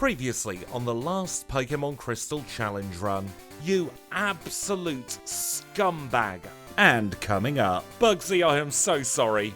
Previously on the last Pokémon Crystal challenge run, you absolute scumbag. And coming up, Bugsy, I am so sorry.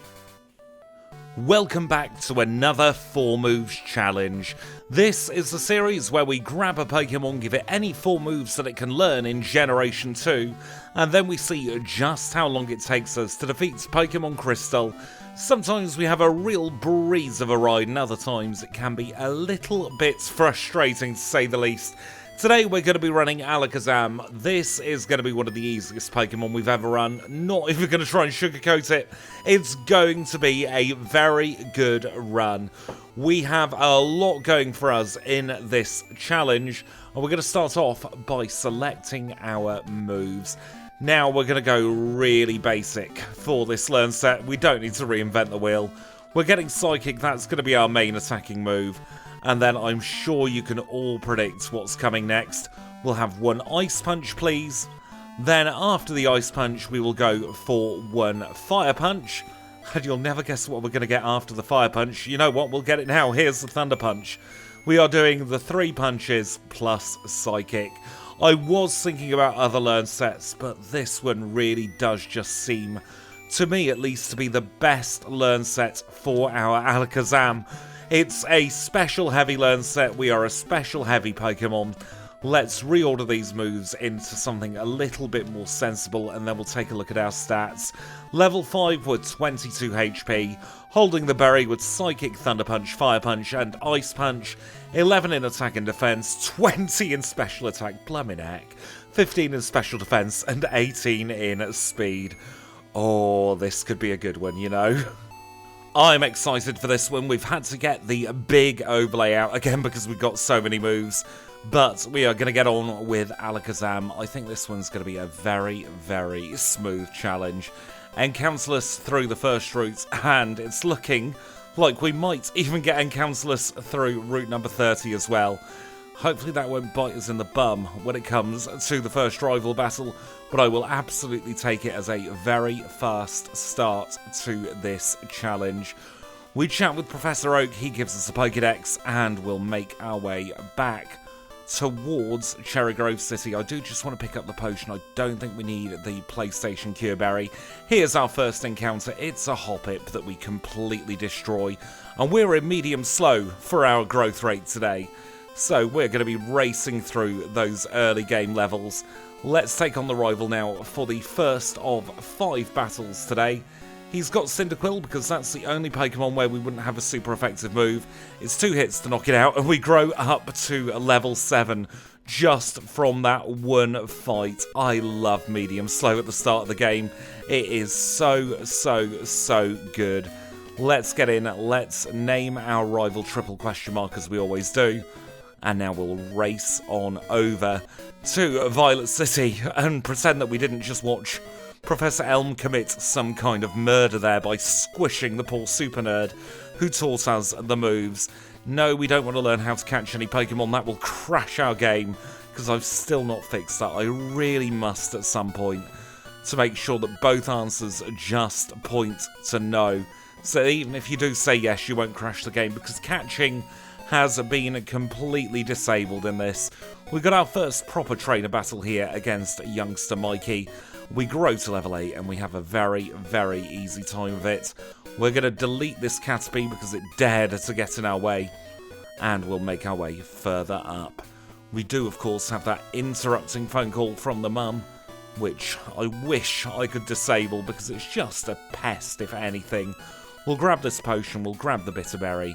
Welcome back to another 4 moves challenge. This is the series where we grab a Pokemon, give it any 4 moves that it can learn in Generation 2, and then we see just how long it takes us to defeat Pokémon Crystal. Sometimes we have a real breeze of a ride, and other times it can be a little bit frustrating to say the least. Today we're going to be running ALAKAZAM. This is going to be one of the easiest Pokemon we've ever run. Not even going to try and sugarcoat it. It's going to be a very good run. We have a lot going for us in this challenge, and we're going to start off by selecting our moves. Now we're going to go really basic for this learn set. We don't need to reinvent the wheel. We're getting Psychic, that's going to be our main attacking move. And then I'm sure you can all predict what's coming next. We'll have one Ice Punch, please. Then after the Ice Punch, we will go for one Fire Punch. And you'll never guess what we're going to get after the Fire Punch. You know what? We'll get it now. Here's the Thunder Punch. We are doing the 3 punches plus Psychic. I was thinking about other learn sets, but this one really does just seem, to me at least, to be the best learn set for our ALAKAZAM. It's a special heavy learn set. We are a special heavy Pokemon. Let's reorder these moves into something a little bit more sensible, and then we'll take a look at our stats. Level 5 with 22 HP, holding the berry with Psychic, Thunder Punch, Fire Punch, and Ice Punch. 11 in attack and defense, 20 in special attack, blimmin' heck, 15 in special defense, and 18 in speed. Oh, this could be a good one, you know. I'm excited for this one. We've had to get the big overlay out again because we've got so many moves. But we are going to get on with ALAKAZAM. I think this one's going to be a very, very smooth challenge. Encounterless through the first route, and it's looking like we might even get Encounterless through route number 30 as well. Hopefully that won't bite us in the bum when it comes to the first rival battle, but I will absolutely take it as a very fast start to this challenge. We chat with Professor Oak, he gives us a Pokédex, and we'll make our way back towards Cherry Grove City. I do just want to pick up the potion. I don't think we need the PlayStation Cure Berry. Here's our first encounter. It's a Hoppip that we completely destroy, and we're in medium slow for our growth rate today. So we're going to be racing through those early game levels. Let's take on the rival now for the first of 5 battles today. He's got Cyndaquil because that's the only Pokemon where we wouldn't have a super effective move. It's 2 hits to knock it out, and we grow up to level 7 just from that one fight. I love medium slow at the start of the game. It is so good. Let's get in. Let's name our rival triple question mark as we always do. And now we'll race on over to Violet City and pretend that we didn't just watch Professor Elm commit some kind of murder there by squishing the poor super nerd who taught us the moves. No, we don't want to learn how to catch any Pokemon. That will crash our game because I've still not fixed that. I really must at some point to make sure that both answers just point to no. So even if you do say yes, you won't crash the game because catching has been completely disabled in this. We got our first proper trainer battle here against youngster Mikey. We grow to level 8 and we have a very, very easy time of it. We're going to delete this Caterpie because it dared to get in our way, and we'll make our way further up. We do, of course, have that interrupting phone call from the mum, which I wish I could disable because it's just a pest, if anything. We'll grab this potion, we'll grab the Bitterberry,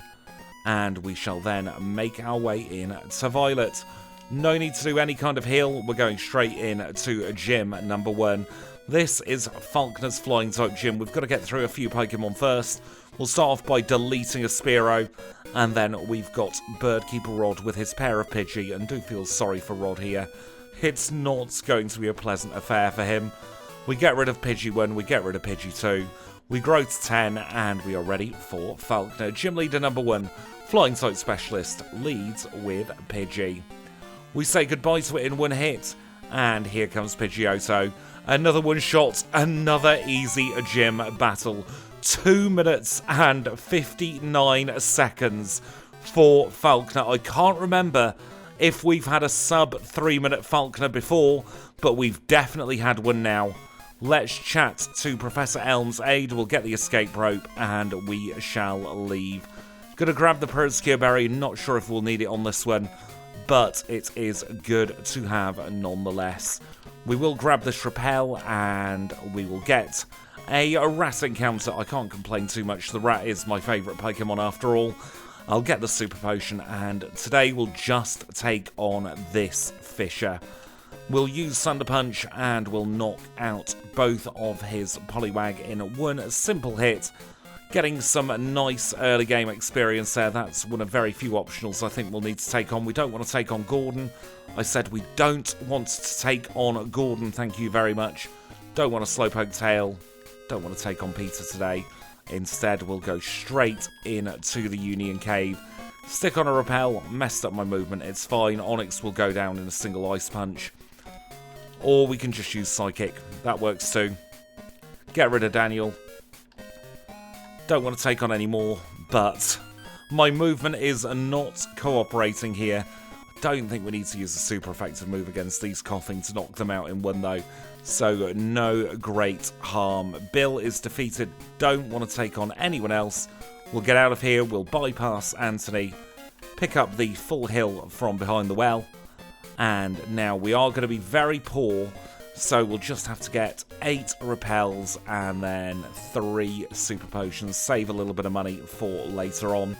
and we shall then make our way in to Violet. No need to do any kind of heal. We're going straight in to gym number 1. This is Falkner's Flying type gym. We've got to get through a few Pokemon first. We'll start off by deleting a Spearow, and then we've got Birdkeeper Rod with his pair of Pidgey, and do feel sorry for Rod here. It's not going to be a pleasant affair for him. We get rid of Pidgey 1, we get rid of Pidgey 2. We grow to 10, and we are ready for Falkner. Gym leader number 1, Flying type specialist, leads with Pidgey. We say goodbye to it in 1 hit, and here comes Pidgeotto. Another 1 shot, another easy gym battle. 2 minutes and 59 seconds for Falconer. I can't remember if we've had a sub 3-minute Falconer before, but we've definitely had one now. Let's chat to Professor Elm's aide. We'll get the escape rope and we shall leave. Gonna grab the Prosecure Berry. Not sure if we'll need it on this one, but it is good to have nonetheless. We will grab this Repel and we will get a rat encounter. I can't complain too much. The rat is my favourite Pokemon after all. I'll get the Super Potion and today we'll just take on this Fisher. We'll use Thunder Punch and we'll knock out both of his Poliwag in one simple hit. Getting some nice early game experience there. That's one of very few optionals I think we'll need to take on. We don't want to take on Gordon. I said we don't want to take on Gordon, thank you very much. Don't want a Slowpoke Tail. Don't want to take on Peter today. Instead, we'll go straight into the Union Cave. Stick on a Repel. Messed up my movement. It's fine. Onyx will go down in a single Ice Punch. Or we can just use Psychic. That works too. Get rid of Daniel. Don't want to take on any more, but my movement is not cooperating here. I don't think we need to use a super effective move against these Coughing to knock them out in one though. So no great harm. Bill is defeated. Don't want to take on anyone else. We'll get out of here. We'll bypass Anthony. Pick up the full heal from behind the well. And now we are going to be very poor, so we'll just have to get 8 repels and then 3 super potions. Save a little bit of money for later on.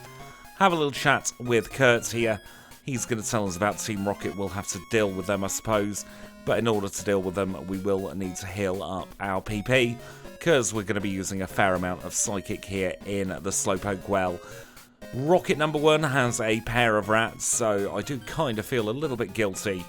Have a little chat with Kurt here. He's going to tell us about Team Rocket. We'll have to deal with them, I suppose. But in order to deal with them, we will need to heal up our PP, because we're going to be using a fair amount of Psychic here in the Slowpoke well. Rocket number 1 has a pair of rats, so I do kind of feel a little bit guilty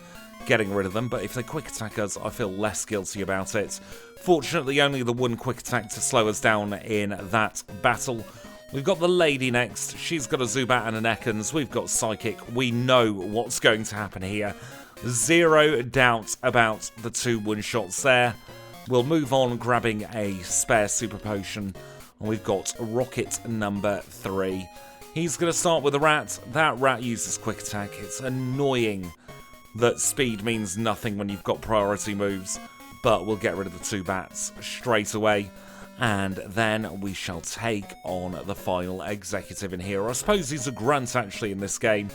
getting rid of them, but if they quick attack us, I feel less guilty about it. Fortunately, only the one quick attack to slow us down in that battle. We've got the lady next. She's got a Zubat and an Ekans. We've got Psychic. We know what's going to happen here. Zero doubt about the 2 one-shots there. We'll move on, grabbing a spare Super Potion. And we've got Rocket number 3. He's going to start with a rat. That rat uses quick attack. It's annoying that speed means nothing when you've got priority moves. But we'll get rid of the 2 bats straight away. And then we shall take on the final executive in here. I suppose he's a grunt actually in this game.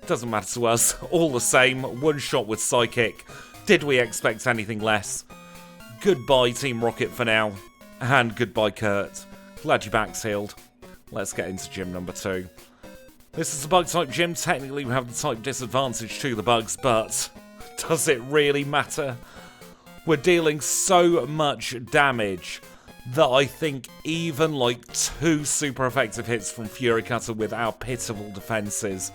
Doesn't matter to us. All the same. One shot with Psychic. Did we expect anything less? Goodbye Team Rocket for now. And goodbye Kurt. Glad your back's healed. Let's get into gym number 2. This is a bug-type gym. Technically, we have the type disadvantage to the bugs, but does it really matter? We're dealing so much damage that I think even like 2 super effective hits from Fury Cutter with our pitiful defenses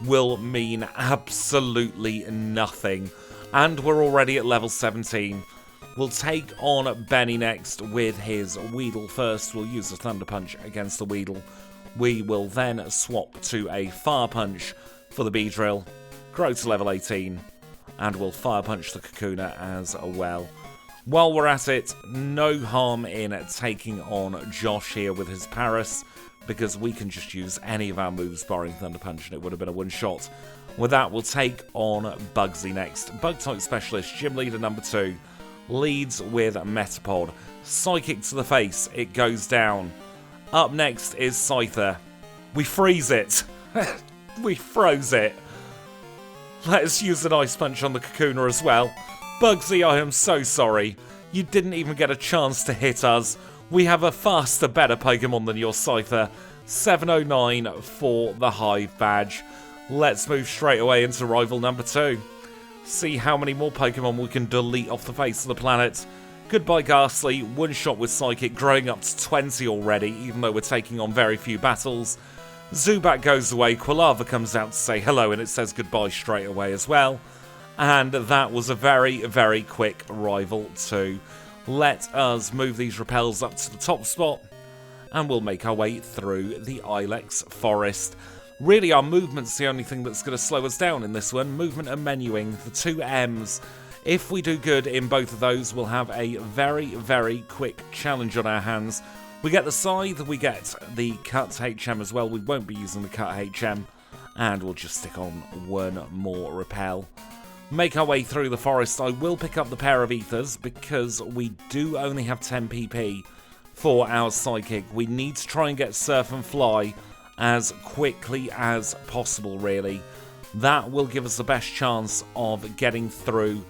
will mean absolutely nothing. And we're already at level 17. We'll take on Benny next with his Weedle first. We'll use the Thunder Punch against the Weedle. We will then swap to a Fire Punch for the Beedrill, grow to level 18, and we'll Fire Punch the Kakuna as well. While we're at it, no harm in taking on Josh here with his Paris, because we can just use any of our moves barring Thunder Punch and it would have been a one-shot. With that, we'll take on Bugsy next. Bug-type Specialist, Gym Leader number 2. Leads with Metapod. Psychic to the face, it goes down. Up next is Scyther. We freeze it. We froze it. Let's use an Ice Punch on the Kakuna as well. Bugsy, I am so sorry. You didn't even get a chance to hit us. We have a faster, better Pokemon than your Scyther. 709 for the Hive badge. Let's move straight away into rival number 2. See how many more Pokemon we can delete off the face of the planet. Goodbye Ghastly, one shot with Psychic, growing up to 20 already, even though we're taking on very few battles. Zubat goes away, Quilava comes out to say hello, and it says goodbye straight away as well. And that was a very, very quick rival too. Let us move these repels up to the top spot, and we'll make our way through the Ilex Forest. Really, our movement's the only thing that's going to slow us down in this one. Movement and menuing, the 2 M's. If we do good in both of those, we'll have a very, very quick challenge on our hands. We get the Scythe, we get the Cut HM as well. We won't be using the Cut HM. And we'll just stick on one more repel. Make our way through the forest. I will pick up the pair of ethers because we do only have 10 PP for our Psychic. We need to try and get Surf and Fly as quickly as possible, really. That will give us the best chance of getting through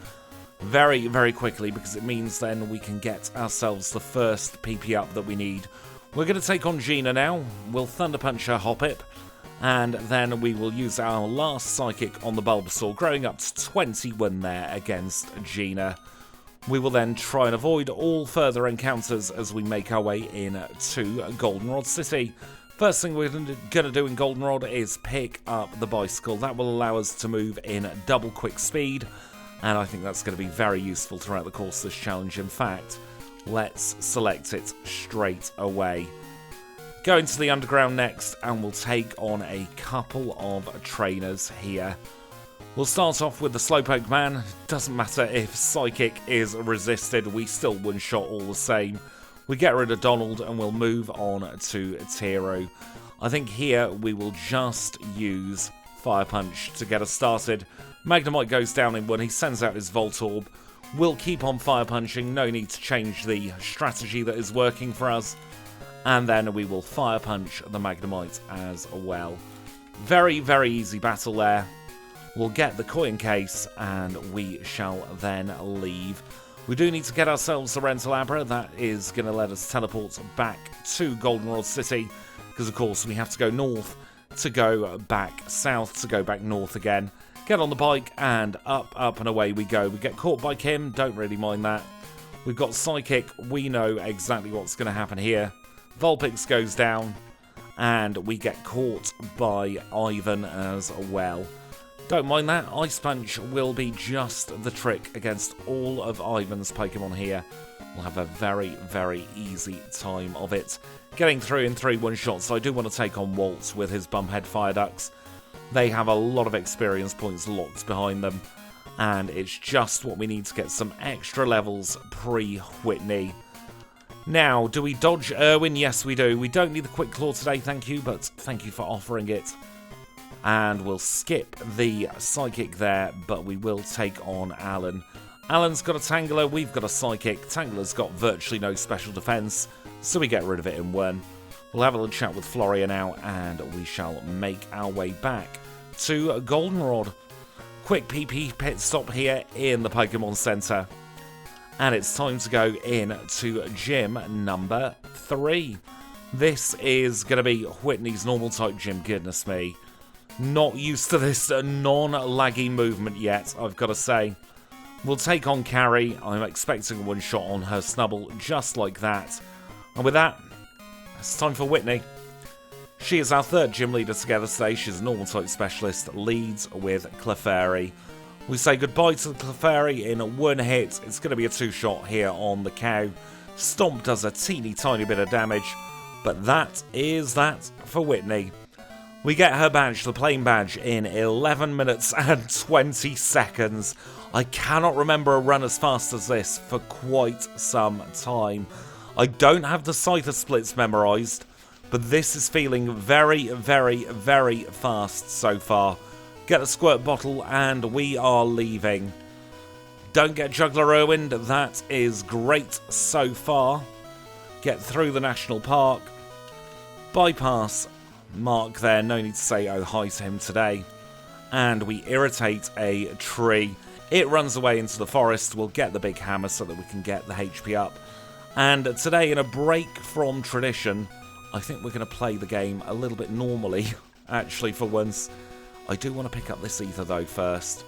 very, very quickly, because it means then we can get ourselves the first PP up that we need. We're going to take on Gina now. We'll Thunder Punch her Hoppip, and then we will use our last Psychic on the Bulbasaur, growing up to 21 there against Gina. We will then try and avoid all further encounters as we make our way in to Goldenrod City. First thing we're going to do in Goldenrod is pick up the bicycle. That will allow us to move in double quick speed, and I think that's going to be very useful throughout the course of this challenge. In fact, let's select it straight away. Go into the underground next, and we'll take on a couple of trainers here. We'll start off with the Slowpoke Man. Doesn't matter if Psychic is resisted, we still one-shot all the same. We get rid of Donald, and we'll move on to Tiro. I think here we will just use Fire Punch to get us started. Magnemite goes down in one, he sends out his Voltorb. We'll keep on Fire Punching, no need to change the strategy that is working for us. And then we will Fire Punch the Magnemite as well. Very, very easy battle there. We'll get the coin case, and we shall then leave. We do need to get ourselves the Rental Abra. That is going to let us teleport back to Goldenrod City, because of course we have to go north to go back south, to go back north again. Get on the bike, and up and away we go. We get caught by Kim, don't really mind that. We've got Psychic, we know exactly what's going to happen here. Vulpix goes down, and we get caught by Ivan as well. Don't mind that, Ice Punch will be just the trick against all of Ivan's Pokemon here. We'll have a very, very easy time of it. Getting through in 3 one-shots, I do want to take on Waltz with his Bumhead Fire Ducks. They have a lot of experience points locked behind them, and it's just what we need to get some extra levels pre-Whitney. Now, do we dodge Irwin? Yes, we do. We don't need the Quick Claw today, thank you, but thank you for offering it. And we'll skip the Psychic there, but we will take on Alan. Alan's got a Tangler, we've got a Psychic. Tangler's got virtually no special defense, so we get rid of it in one. We'll have a little chat with Floria now, and we shall make our way back to Goldenrod. Quick PP pit stop here in the Pokemon Center. And it's time to go in to gym number 3. This is going to be Whitney's normal type gym, goodness me. Not used to this non-laggy movement yet, I've got to say. We'll take on Carrie. I'm expecting a one-shot on her Snubble, just like that. And with that, it's time for Whitney. She is our 3rd gym leader together today. She's a normal type specialist, leads with Clefairy. We say goodbye to the Clefairy in one hit. It's going to be a 2-shot here on the cow. Stomp does a teeny tiny bit of damage, but that is that for Whitney. We get her badge, the plain badge, in 11 minutes and 20 seconds. I cannot remember a run as fast as this for quite some time. I don't have the Scyther splits memorised, but this is feeling very, very, very fast so far. Get a squirt bottle, and we are leaving. Don't get Juggler Irwin, that is great so far. Get through the National Park. Bypass Mark there, no need to say oh hi to him today. And we irritate a tree. It runs away into the forest. We'll get the big hammer so that we can get the HP up. And today, in a break from tradition, I think we're going to play the game a little bit normally, actually, for once. I do want to pick up this ether, though, first.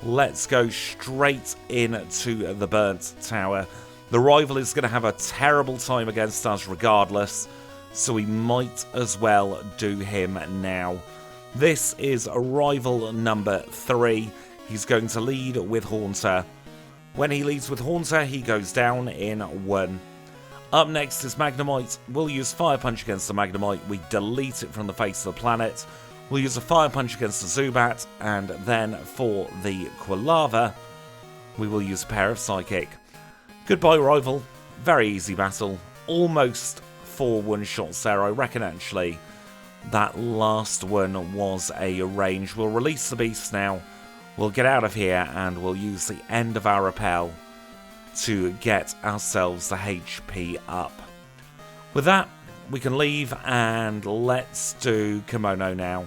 Let's go straight into the Burnt Tower. The rival is going to have a terrible time against us regardless, so we might as well do him now. This is rival number 3. He's going to lead with Haunter. When he leads with Haunter, he goes down in 1. Up next is Magnemite. We'll use Fire Punch against the Magnemite. We delete it from the face of the planet. We'll use a Fire Punch against the Zubat, and then for the Quilava, we will use a pair of Psychic. Goodbye, rival. Very easy battle. Almost 4 one-shots there, I reckon, actually. That last one was a range. We'll release the beast now. We'll get out of here and we'll use the end of our repel to get ourselves the HP up. With that, we can leave and let's do Kimono now.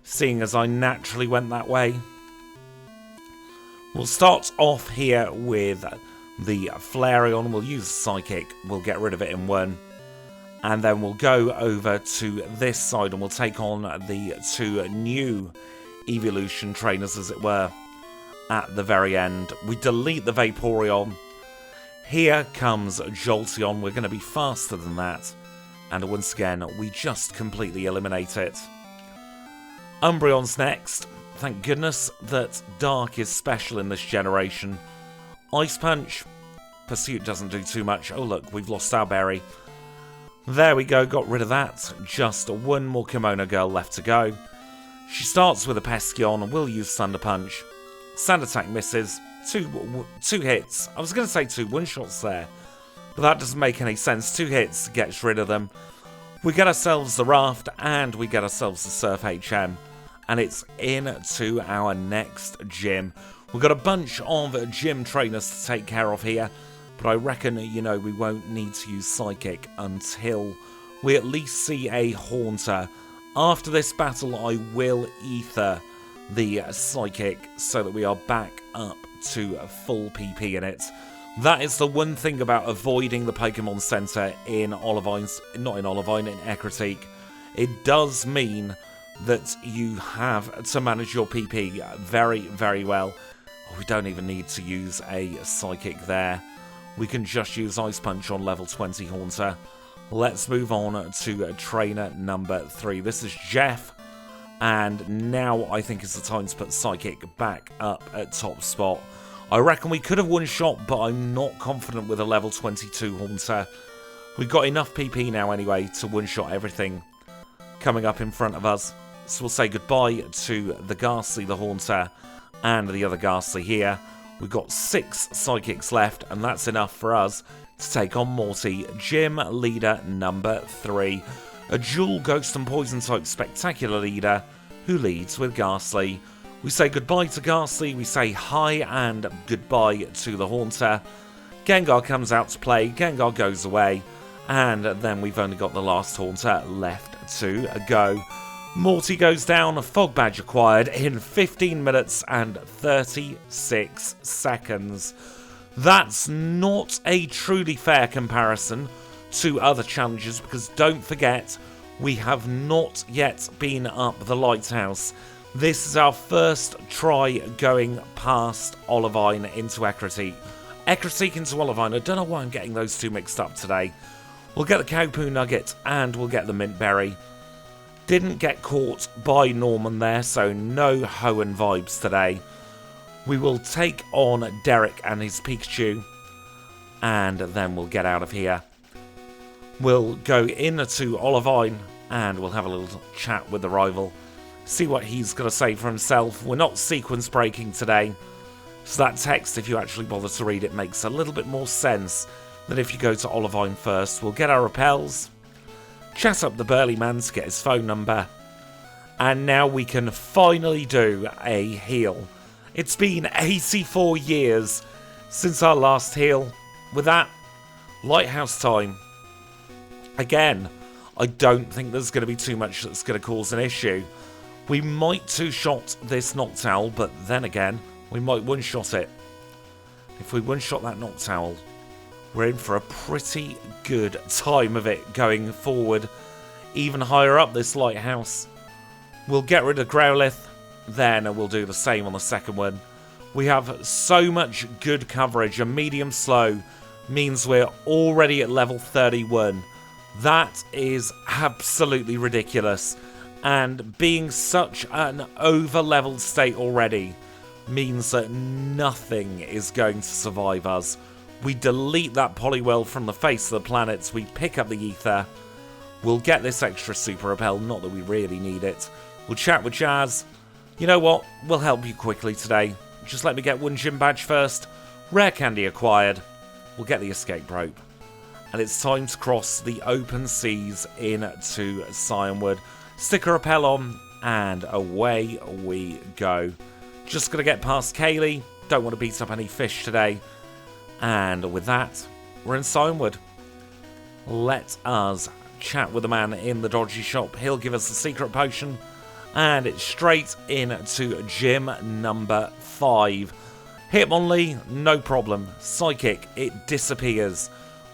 Seeing as I naturally went that way. We'll start off here with the Flareon. We'll use Psychic. We'll get rid of it in one. And then we'll go over to this side and we'll take on the two new evolution trainers, as it were, at the very end. We delete the Vaporeon. Here comes Jolteon. We're going to be faster than that. And once again, we just completely eliminate it. Umbreon's next. Thank goodness that Dark is special in this generation. Ice Punch. Pursuit doesn't do too much. Oh look, we've lost our berry. There we go, got rid of that. Just one more Kimono girl left to go. She starts with a Peskeon and we'll use Thunder Punch. Sand Attack misses. Two hits. I was going to say 2 one-shots there, but that doesn't make any sense. 2 hits gets rid of them. We get ourselves the Raft and we get ourselves the Surf HM. And it's into our next gym. We've got a bunch of gym trainers to take care of here. But I reckon, you know, we won't need to use Psychic until we at least see a Haunter. After this battle, I will Ether the Psychic so that we are back up to full PP in it. That is the one thing about avoiding the Pokemon Center in Olivine, not in Olivine, in Ecruteak. It does mean that you have to manage your PP very, very well. Oh, we don't even need to use a Psychic there. We can just use Ice Punch on level 20 Haunter. Let's move on to trainer number 3. This is Jeff. And now I think is the time to put Psychic back up at top spot. I reckon we could have one-shot, but I'm not confident with a level 22 Haunter. We've got enough PP now anyway to one-shot everything coming up in front of us. So we'll say goodbye to the Ghastly, the Haunter, and the other Ghastly here. We've got 6 Psychics left, and that's enough for us to take on Morty, gym leader number 3. A dual Ghost and Poison type spectacular leader who leads with Ghastly. We say goodbye to Ghastly, we say hi and goodbye to the Haunter. Gengar comes out to play, Gengar goes away, and then we've only got the last Haunter left to go. Morty goes down, Fog Badge acquired in 15 minutes and 36 seconds. That's not a truly fair comparison to other challenges because don't forget, we have not yet been up the Lighthouse. This is our first try going past Olivine into Ecruteak. Ecruteak into Olivine, I don't know why I'm getting those two mixed up today. We'll get the Cowpoo Nugget and we'll get the Mint Berry. Didn't get caught by Norman there, so no Hoenn vibes today. We will take on Derek and his Pikachu, and then we'll get out of here. We'll go into Olivine, and we'll have a little chat with the rival. See what he's going to say for himself. We're not sequence breaking today, so that text, if you actually bother to read it, makes a little bit more sense than if you go to Olivine first. We'll get our repels. Chat up the burly man to get his phone number. And now we can finally do a heal. It's been 84 years since our last heal. With that, Lighthouse time. Again, I don't think there's going to be too much that's going to cause an issue. We might two-shot this Noctowl, but then again, we might one-shot it. If we one-shot that Noctowl, we're in for a pretty good time of it going forward, even higher up this Lighthouse. We'll get rid of Growlithe, then we'll do the same on the second one. We have so much good coverage, and medium slow means we're already at level 31. That is absolutely ridiculous, and being such an over-leveled state already means that nothing is going to survive us. We delete that Poliwhirl from the face of the planet, we pick up the Ether, we'll get this extra Super Repel, not that we really need it. We'll chat with Jazz. You know what, we'll help you quickly today. Just let me get one gym badge first. Rare candy acquired. We'll get the escape rope. And it's time to cross the open seas into Cianwood. Stick a repel on, and away we go. Just gonna get past Kaylee. Don't want to beat up any fish today. And with that, we're in Signwood. Let us chat with the man in the dodgy shop. He'll give us the secret potion. And it's straight into gym number 5. Hitmonlee, no problem. Psychic, it disappears.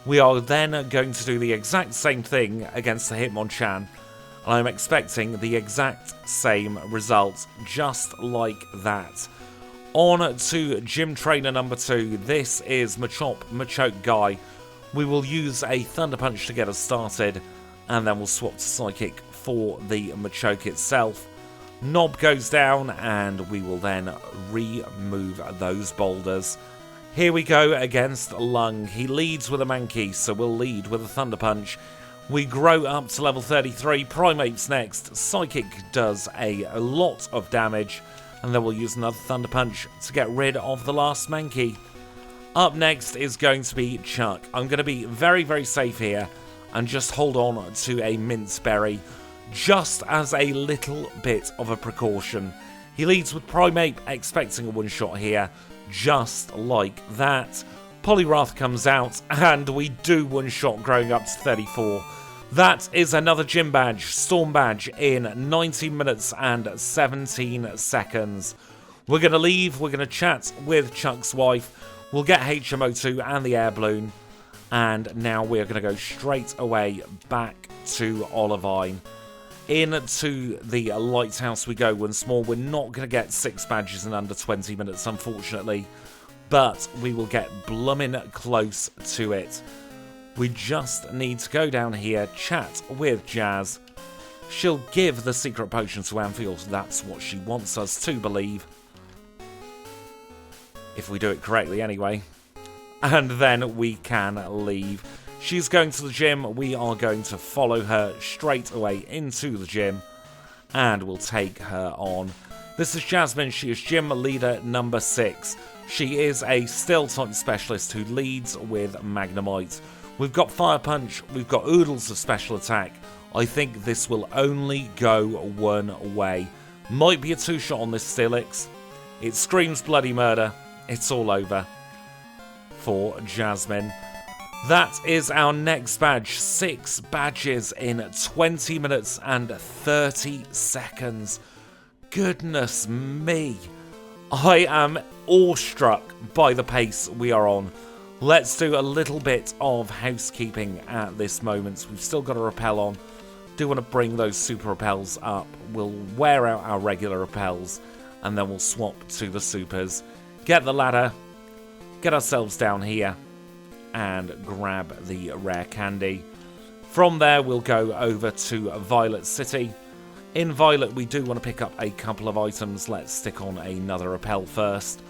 We are then going to do the exact same thing against the Hitmonchan. And I'm expecting the exact same results, just like that. On to gym trainer number 2. This is Machoke Guy. We will use a Thunder Punch to get us started, and then we'll swap to Psychic for the Machoke itself. Knob goes down, and we will then remove those boulders. Here we go against Lung. He leads with a Mankey, so we'll lead with a Thunder Punch. We grow up to level 33. Primate's next. Psychic does a lot of damage, and then we'll use another Thunder Punch to get rid of the last Mankey. Up next is going to be Chuck. I'm going to be very, very safe here and just hold on to a Mince Berry just as a little bit of a precaution. He leads with Primate, expecting a one-shot here, just like that. Poliwrath comes out, and we do one-shot growing up to 34. That is another gym badge, Storm Badge, in 19 minutes and 17 seconds. We're going to leave, we're going to chat with Chuck's wife, we'll get HMO2 and the air balloon, and now we're going to go straight away back to Olivine. Into the lighthouse we go once more. We're not going to get 6 badges in under 20 minutes, unfortunately, but we will get blooming close to it. We just need to go down here, chat with Jazz. She'll give the secret potion to Amphiel. That's what she wants us to believe. If we do it correctly anyway. And then we can leave. She's going to the gym. We are going to follow her straight away into the gym. And we'll take her on. This is Jasmine. She is gym leader number 6. She is a steel type specialist who leads with Magnemite. We've got Fire Punch. We've got oodles of special attack. I think this will only go one way. Might be a 2-shot on this Steelix. It screams bloody murder. It's all over for Jasmine. That is our next badge. 6 badges in 20 minutes and 30 seconds. Goodness me. I am awestruck by the pace we are on. Let's do a little bit of housekeeping at this moment. We've still got a repel on. Do want to bring those super repels up. We'll wear out our regular repels, and then we'll swap to the supers. Get the ladder. Get ourselves down here. And grab the rare candy. From there, we'll go over to Violet City. In Violet, we do want to pick up a couple of items. Let's stick on another repel first.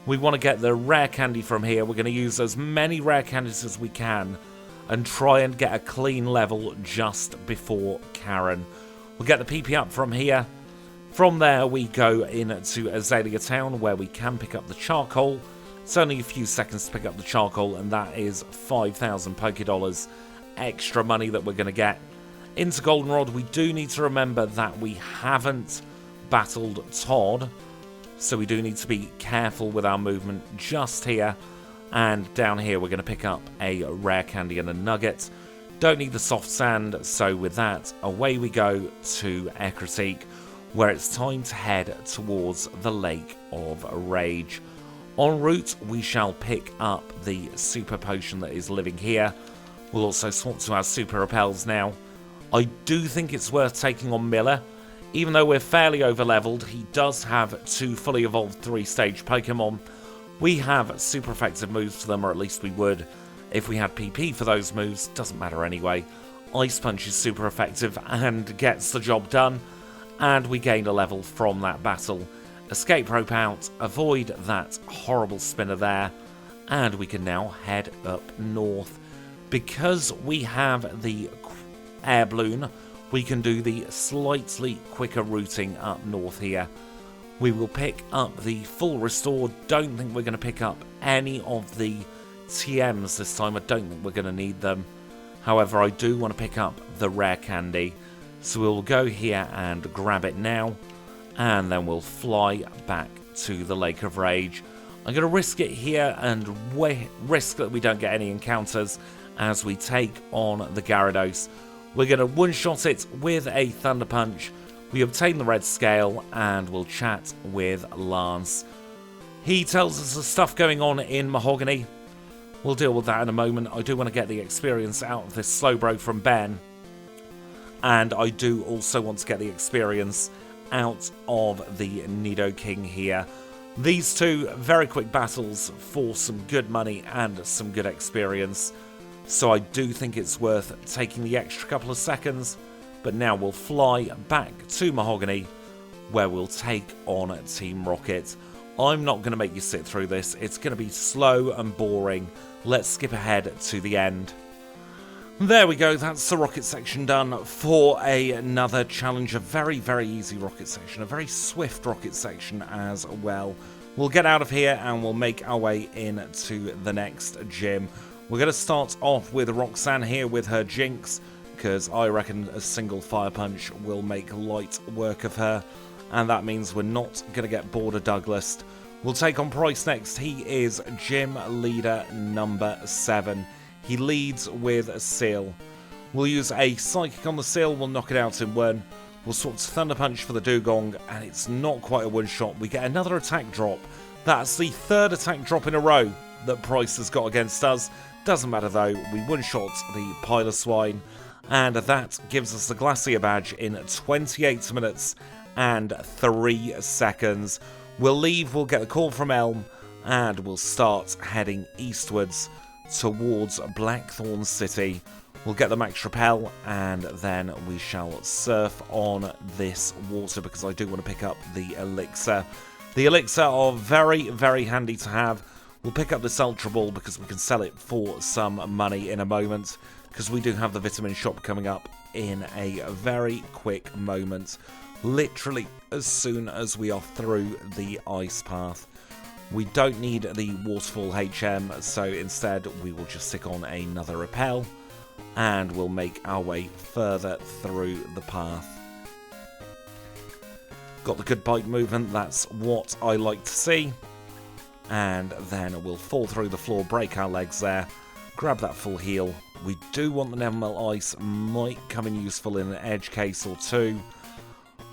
We want to get the rare candy from here. We're going to use as many rare candies as we can and try and get a clean level just before Karen. We'll get the PP up from here. From there, we go into Azalea Town where we can pick up the charcoal. It's only a few seconds to pick up the charcoal, and that is 5,000 Pokédollars extra money that we're going to get. Into Goldenrod, we do need to remember that we haven't battled Todd, so we do need to be careful with our movement just here. And down here, we're going to pick up a rare candy and a nugget. Don't need the soft sand, so with that, away we go to Ecruteak, where it's time to head towards the Lake of Rage. En route, we shall pick up the super potion that is living here. We'll also swap to our super repels now. I do think it's worth taking on Miller. Even though we're fairly over-leveled, he does have 2 fully evolved 3-stage Pokemon. We have super effective moves for them, or at least we would. If we had PP for those moves, doesn't matter anyway. Ice Punch is super effective and gets the job done. And we gain a level from that battle. Escape rope out, avoid that horrible spinner there, and we can now head up north. Because we have the air balloon, we can do the slightly quicker routing up north here. We will pick up the full restore. Don't think we're going to pick up any of the TMs this time. I don't think we're going to need them. However, I do want to pick up the rare candy. So we'll go here and grab it now, and then we'll fly back to the Lake of Rage. I'm going to risk it here and risk that we don't get any encounters as we take on the Gyarados. We're going to one-shot it with a Thunder Punch. We obtain the red scale and we'll chat with Lance. He tells us the stuff going on in Mahogany. We'll deal with that in a moment. I do want to get the experience out of this Slowbro from Ben. And I do also want to get the experience out of the Nidoking here. These two very quick battles for some good money and some good experience. So I do think it's worth taking the extra couple of seconds. But now we'll fly back to Mahogany, where we'll take on Team Rocket. I'm not going to make you sit through this. It's going to be slow and boring. Let's skip ahead to the end. There we go, that's the rocket section done for another challenge. A very, very easy rocket section, a very swift rocket section as well. We'll get out of here and we'll make our way into the next gym. We're going to start off with Roxanne here with her Jinx, because I reckon a single Fire Punch will make light work of her, and that means we're not going to get Border Douglas. We'll take on Pryce next. He is gym leader number 7. He leads with a Seal. We'll use a Psychic on the Seal, we'll knock it out in one. We'll swap to Thunder Punch for the Dugong, and it's not quite a one-shot. We get another attack drop. That's the 3rd attack drop in a row that Pryce has got against us. Doesn't matter though, we one-shot the Piloswine, and that gives us the Glacier Badge in 28 minutes and 3 seconds. We'll leave, we'll get the call from Elm, and we'll start heading eastwards towards Blackthorn City. We'll get the Max Repel, and then we shall surf on this water, because I do want to pick up the Elixir. The Elixir are very, very handy to have. We'll pick up this Ultra Ball because we can sell it for some money in a moment, because we do have the Vitamin Shop coming up in a very quick moment. Literally as soon as we are through the ice path. We don't need the Waterfall HM, so instead we will just stick on another Repel, and we'll make our way further through the path. Got the good bite movement, that's what I like to see. And then we'll fall through the floor, break our legs there, grab that full heal. We do want the Nevermelt Ice, might come in useful in an edge case or two.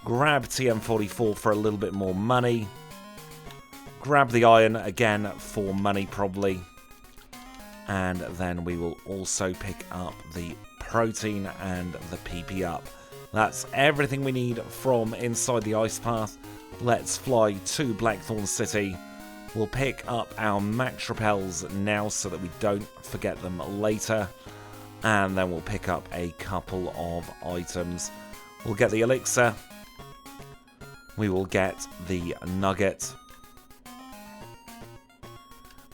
Grab TM44 for a little bit more money. Grab the Iron again for money probably. And then we will also pick up the Protein and the PP up. That's everything we need from inside the ice path. Let's fly to Blackthorn City. We'll pick up our Max Repels now so that we don't forget them later. And then we'll pick up a couple of items. We'll get the Elixir. We will get the Nugget.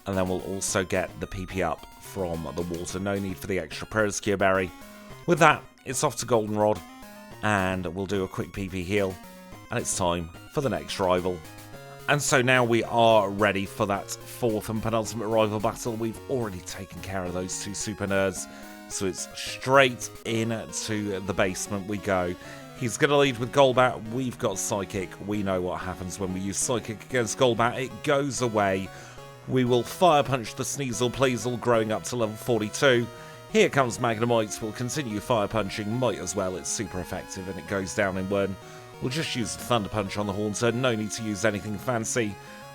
And then we'll also get the PP up from the water. No need for the extra Periscure Berry. With that, it's off to Goldenrod. And we'll do a quick PP heal. And it's time for the next rival. And so now we are ready for that 4th and penultimate rival battle. We've already taken care of those 2 super nerds. So it's straight into the basement we go. He's going to lead with Golbat. We've got Psychic. We know what happens when we use Psychic against Golbat. It goes away. We will Fire Punch the Sneasel Pleasel, growing up to level 42. Here comes Magnemite. We'll continue Fire Punching. Might as well. It's super effective and it goes down in one. We'll just use the Thunder Punch on the Haunter. No need to use anything fancy.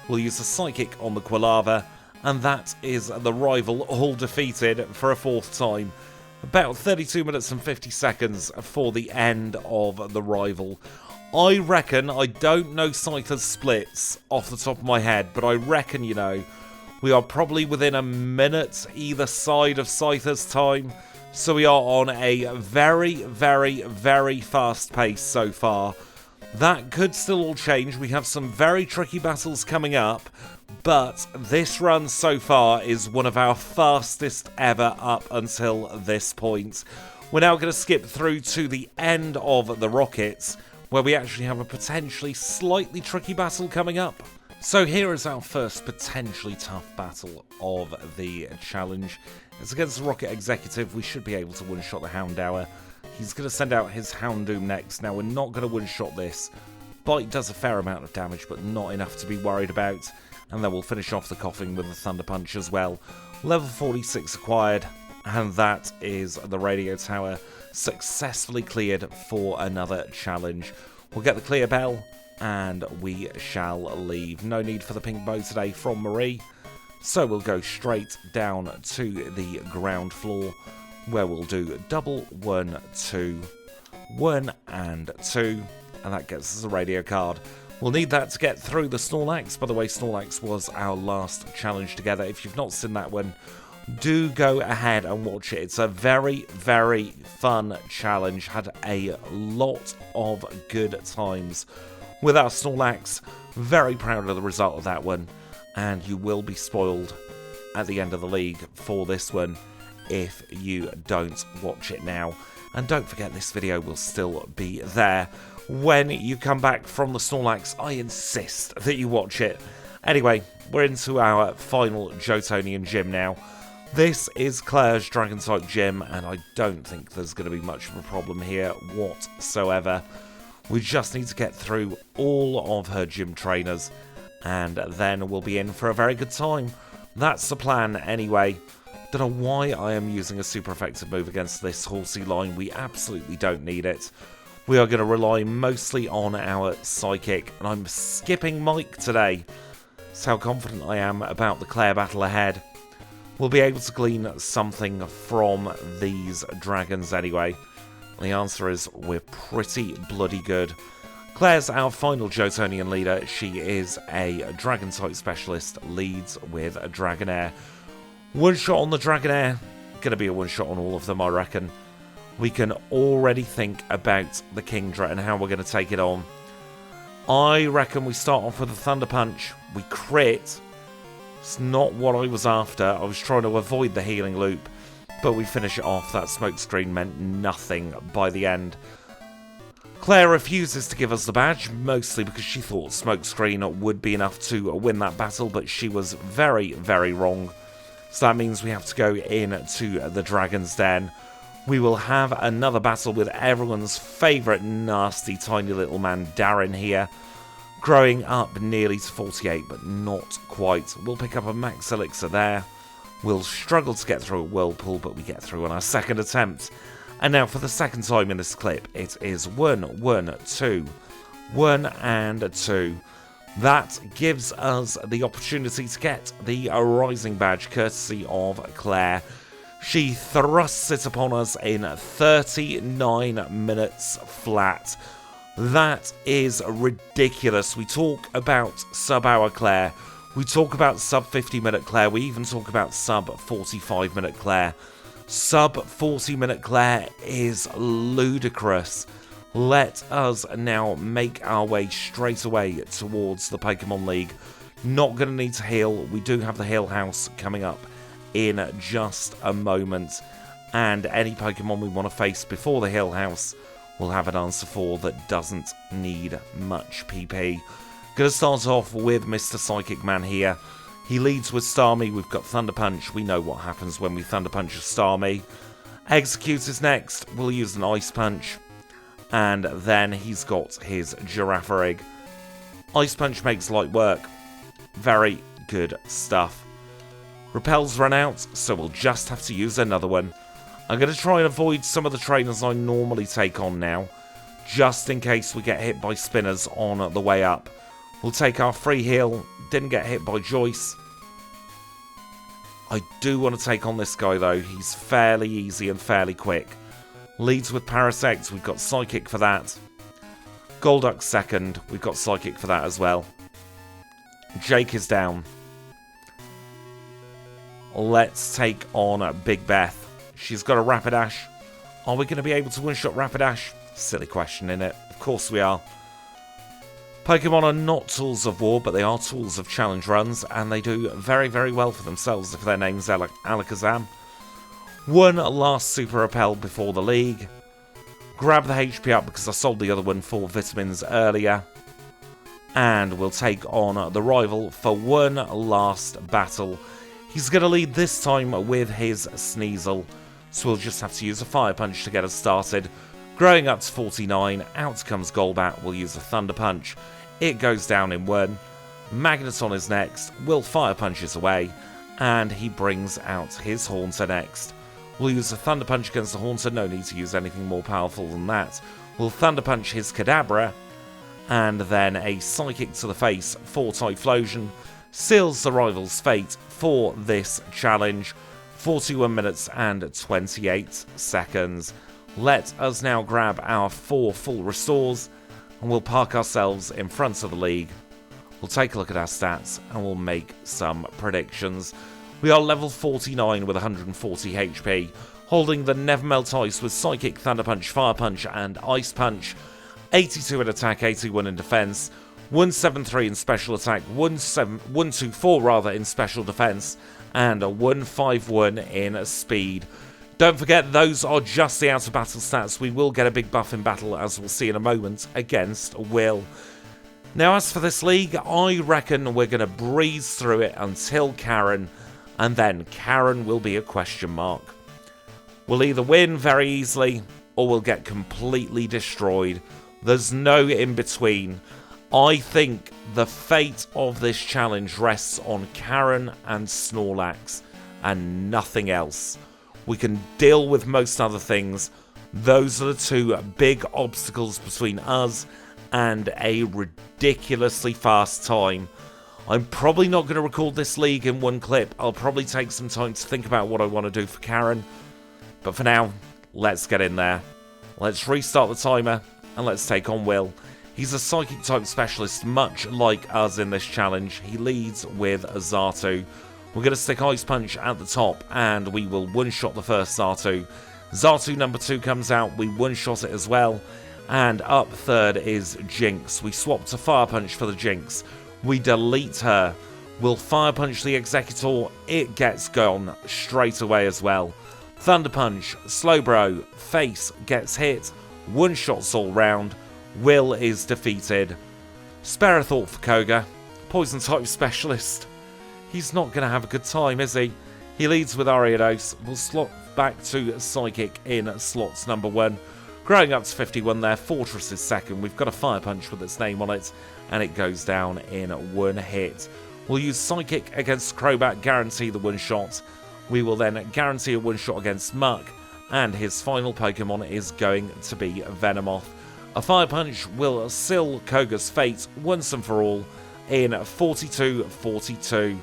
We'll use the Psychic on the Quilava. And that is the rival all defeated for a 4th time. About 32 minutes and 50 seconds for the end of the rival. I reckon, I don't know Scyther's splits off the top of my head, but I reckon, you know, we are probably within a minute either side of Scyther's time. So we are on a very, very, very fast pace so far. That could still all change. We have some very tricky battles coming up, but this run so far is one of our fastest ever up until this point. We're now going to skip through to the end of the Rockets, where we actually have a potentially slightly tricky battle coming up. So here is our first potentially tough battle of the challenge. It's against the Rocket Executive. We should be able to one-shot the Houndour. He's going to send out his Houndoom next. Now, we're not going to one-shot this. Bite does a fair amount of damage, but not enough to be worried about. And then we'll finish off the coughing with a Thunder Punch as well. Level 46 acquired. And that is the radio tower successfully cleared for another challenge. We'll get the clear bell and we shall leave. No need for the pink bow today from Marie. So we'll go straight down to the ground floor where we'll do double 1, 2, 1 and 2. And that gets us a radio card. We'll need that to get through the Snorlax. By the way, Snorlax was our last challenge together. If you've not seen that one, do go ahead and watch it. It's a very, very fun challenge. Had a lot of good times with our Snorlax. Very proud of the result of that one. And you will be spoiled at the end of the league for this one if you don't watch it now. And don't forget, this video will still be there when you come back from the Snorlax. I insist that you watch it. Anyway, we're into our final Johtonian gym now. This is Claire's Dragon-type gym, and I don't think there's going to be much of a problem here whatsoever. We just need to get through all of her gym trainers, and then we'll be in for a very good time. That's the plan anyway. Don't know why I am using a super effective move against this horsey line. We absolutely don't need it. We are going to rely mostly on our Psychic, and I'm skipping Mike today. That's how confident I am about the Clair battle ahead. We'll be able to glean something from these dragons anyway. The answer is we're pretty bloody good. Claire's our final Johtonian leader. She is a Dragon-type specialist, leads with a Dragonair. One shot on the Dragonair. Going to be a one shot on all of them, I reckon. We can already think about the Kingdra and how we're going to take it on. I reckon we start off with a Thunder Punch. We crit. It's not what I was after. I was trying to avoid the healing loop, but we finish it off. That smoke screen meant nothing by the end. Clair refuses to give us the badge, mostly because she thought smoke screen would be enough to win that battle, but she was very, very wrong. So that means we have to go into the Dragon's Den. We will have another battle with everyone's favourite nasty tiny little man, Darren, here. Growing up nearly to 48, but not quite. We'll pick up a Max Elixir there. We'll struggle to get through a Whirlpool, but we get through on our second attempt. And now for the second time in this clip, it is 1, 1, 2. 1 and 2. That gives us the opportunity to get the Rising Badge, courtesy of Clair. She thrusts it upon us in 39 minutes flat. That is ridiculous. We talk about sub-hour Clair. We talk about sub-50-minute Clair. We even talk about sub-45-minute Clair. Sub-40-minute Clair is ludicrous. Let us now make our way straight away towards the Pokémon League. Not going to need to heal. We do have the heal house coming up in just a moment. And any Pokemon we want to face before the heal house, we'll have an answer for that doesn't need much PP. Going to start off with Mr. Psychic Man here. He leads with Starmie. We've got Thunder Punch. We know what happens when we Thunder Punch a Starmie. Execute is next. We'll use an Ice Punch. And then he's got his Girafarig. Ice Punch makes light work. Very good stuff. Repel's run out, so we'll just have to use another one. I'm going to try and avoid some of the trainers I normally take on now, just in case we get hit by spinners on the way up. We'll take our free heal. Didn't get hit by Joyce. I do want to take on this guy though. He's fairly easy and fairly quick. Leads with Parasect. We've got Psychic for that. Golduck second. We've got Psychic for that as well. Jake is down. Let's take on Big Beth. She's got a Rapidash. Are we going to be able to one-shot Rapidash? Silly question, innit? Of course we are. Pokemon are not tools of war, but they are tools of challenge runs, and they do very, very well for themselves if their name's ALAKAZAM. One last Super Repel before the league. Grab the HP up because I sold the other one for vitamins earlier. And we'll take on the rival for one last battle. He's going to lead this time with his Sneasel. so we'll just have to use a Fire Punch to get us started. Growing up to 49, out comes Golbat, we'll use a Thunder Punch. It goes down in 1. Magneton is next, will Fire Punches away, and he brings out his Haunter next. We'll use a Thunder Punch against the Haunter, no need to use anything more powerful than that. We'll Thunder Punch his Kadabra, and then a Psychic to the face for Typhlosion. Seals the rival's fate for this challenge. 41 minutes and 28 seconds. Let us now grab our 4 full restores, and we'll park ourselves in front of the league. We'll take a look at our stats, and we'll make some predictions. We are level 49 with 140 HP, holding the Never Melt Ice with Psychic, Thunder Punch, Fire Punch, and Ice Punch. 82 in attack, 81 in defense, 173 in special attack, 124 rather in special defense, and a 151 in speed. Don't forget, those are just the out of battle stats. We will get a big buff in battle, as we'll see in a moment, against Will. Now, as for this league, I reckon we're going to breeze through it until Karen, and then Karen will be a question mark. We'll either win very easily, or we'll get completely destroyed. There's no in between. I think the fate of this challenge rests on Karen and Snorlax, and nothing else. We can deal with most other things. Those are the 2 big obstacles between us and a ridiculously fast time. I'm probably not going to record this league in one clip. I'll probably take some time to think about what I want to do for Karen. But for now, let's get in there. Let's restart the timer, and let's take on Will. He's a Psychic type specialist, much like us in this challenge. He leads with a Xatu. We're going to stick Ice Punch at the top, and we will one-shot the first Xatu. Xatu number 2 comes out, we one-shot it as well. And up third is Jinx. We swap to Fire Punch for the Jinx. We delete her. We'll Fire Punch the Executor. It gets gone straight away as well. Thunder Punch, Slowbro, Face gets hit. One-shots all round. Will is defeated. Spare a thought for Koga. Poison type specialist. He's not going to have a good time, is he? He leads with Ariados. We'll slot back to Psychic in slots number 1. Growing up to 51 there. Fortress is second. We've got a Fire Punch with its name on it, and it goes down in 1 hit. We'll use Psychic against Crobat, guarantee the one-shot. We will then guarantee a one-shot against Muck, and his final Pokemon is going to be Venomoth. A Fire Punch will seal Koga's fate once and for all in 42-42.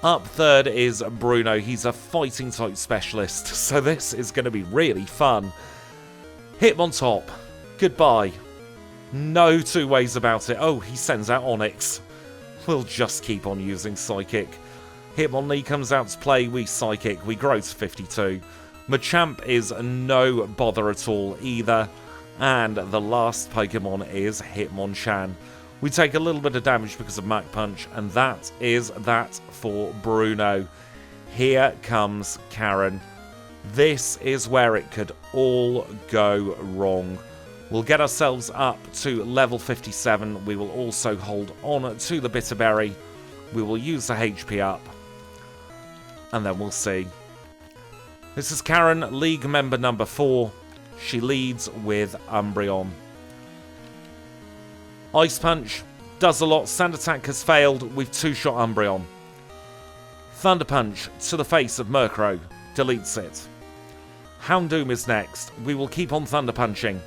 Up third is Bruno. He's a fighting type specialist, so this is going to be really fun. Hitmontop, goodbye. No 2 ways about it. Oh, he sends out Onix. We'll just keep on using Psychic. Hitmonlee comes out to play, we Psychic, we grow to 52. Machamp is no bother at all either. And the last Pokemon is Hitmonchan. We take a little bit of damage because of Mach Punch, and that is that for Bruno. Here comes Karen. This is where it could all go wrong. We'll get ourselves up to level 57. We will also hold on to the Bitterberry. We will use the HP up, and then we'll see. This is Karen, League member number 4. She leads with Umbreon. Ice Punch does a lot. Sand Attack has failed. We've 2-shot Umbreon. Thunder Punch to the face of Murkrow. Deletes it. Houndoom is next. We will keep on Thunder Punching.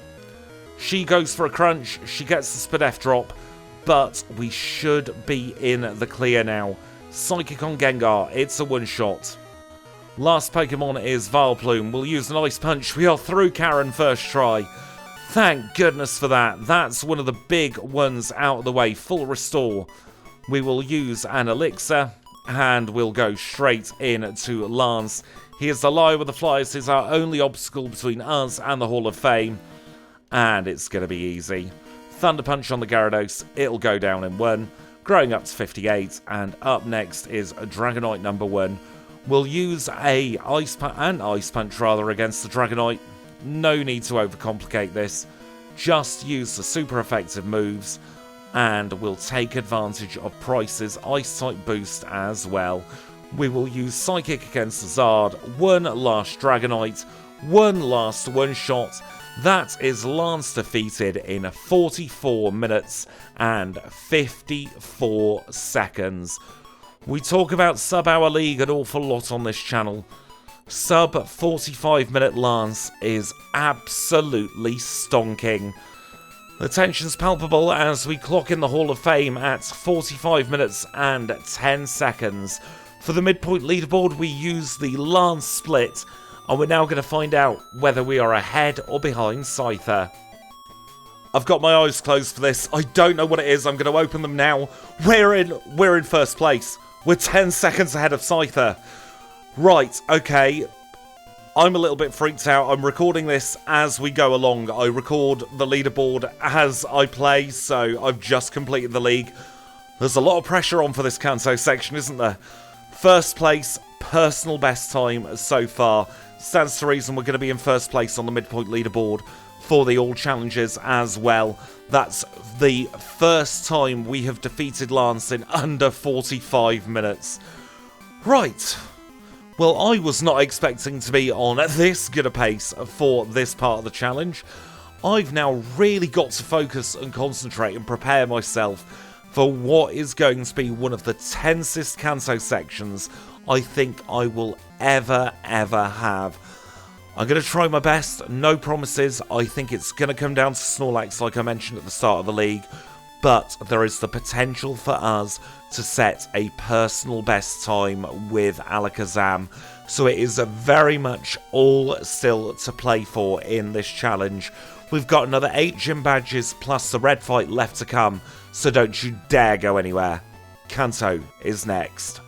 She goes for a crunch. She gets the Spadef drop. But we should be in the clear now. Psychic on Gengar. It's a one-shot. Last Pokemon is Vileplume. We'll use an Ice Punch. We are through Karen first try. Thank goodness for that. That's one of the big ones out of the way. Full restore. We will use an Elixir, and we'll go straight in to Lance. He is the Liar with the Flyers. He's our only obstacle between us and the Hall of Fame. And it's going to be easy. Thunder Punch on the Gyarados. It'll go down in 1. Growing up to 58. And up next is a Dragonite number 1. We'll use an Ice Punch against the Dragonite. No need to overcomplicate this. Just use the super effective moves, and we'll take advantage of Pryce's Ice-type boost as well. We will use Psychic against Zard, one last Dragonite, one last one-shot. That is Lance defeated in 44 minutes and 54 seconds. We talk about sub-hour League an awful lot on this channel. Sub 45-minute Lance is absolutely stonking. The tension's palpable as we clock in the Hall of Fame at 45 minutes and 10 seconds. For the midpoint leaderboard, we use the Lance split, and we're now going to find out whether we are ahead or behind Scyther. I've got my eyes closed for this. I don't know what it is. I'm going to open them now. We're in first place. We're 10 seconds ahead of Scyther. Right, okay. I'm a little bit freaked out. I'm recording this as we go along. I record the leaderboard as I play, so I've just completed the league. There's a lot of pressure on for this Kanto section, isn't there? First place, personal best time so far. Stands to reason we're going to be in first place on the midpoint leaderboard for the All Challenges as well. That's the first time we have defeated Lance in under 45 minutes. Right. Well, I was not expecting to be on this good a pace for this part of the challenge. I've now really got to focus and concentrate and prepare myself for what is going to be one of the tensest Kanto sections I think I will ever have. I'm going to try my best, no promises. I think it's going to come down to Snorlax like I mentioned at the start of the league, but there is the potential for us to set a personal best time with ALAKAZAM, so it is very much all still to play for in this challenge. We've got another 8 gym badges plus the red fight left to come, so don't you dare go anywhere. Kanto is next.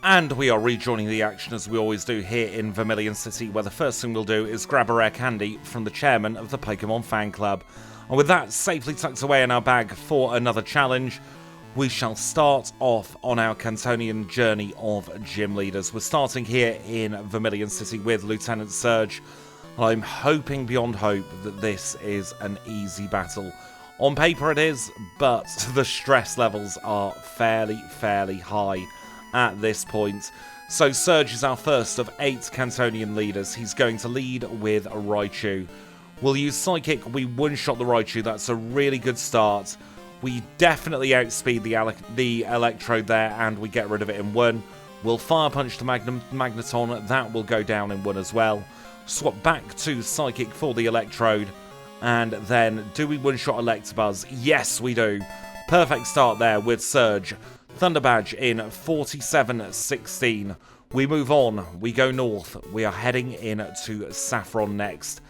And we are rejoining the action as we always do here in Vermilion City, where the first thing we'll do is grab a rare candy from the chairman of the Pokémon fan club. And with that safely tucked away in our bag for another challenge, we shall start off on our Kantonian journey of gym leaders. We're starting here in Vermilion City with Lieutenant Surge. I'm hoping beyond hope that this is an easy battle. On paper it is, but the stress levels are fairly high at this point. So Surge is our first of 8 Kantonian leaders. He's going to lead with a Raichu. We'll use Psychic. We one-shot the Raichu. That's a really good start. We definitely outspeed the Electrode there, and we get rid of it in 1. We'll Fire Punch the Magneton. That will go down in 1 as well. Swap back to Psychic for the Electrode. And then, do we one-shot Electabuzz? Yes, we do. Perfect start there with Surge. Thunder Badge in 47-16. We move on. We go north. We are heading in to Saffron next.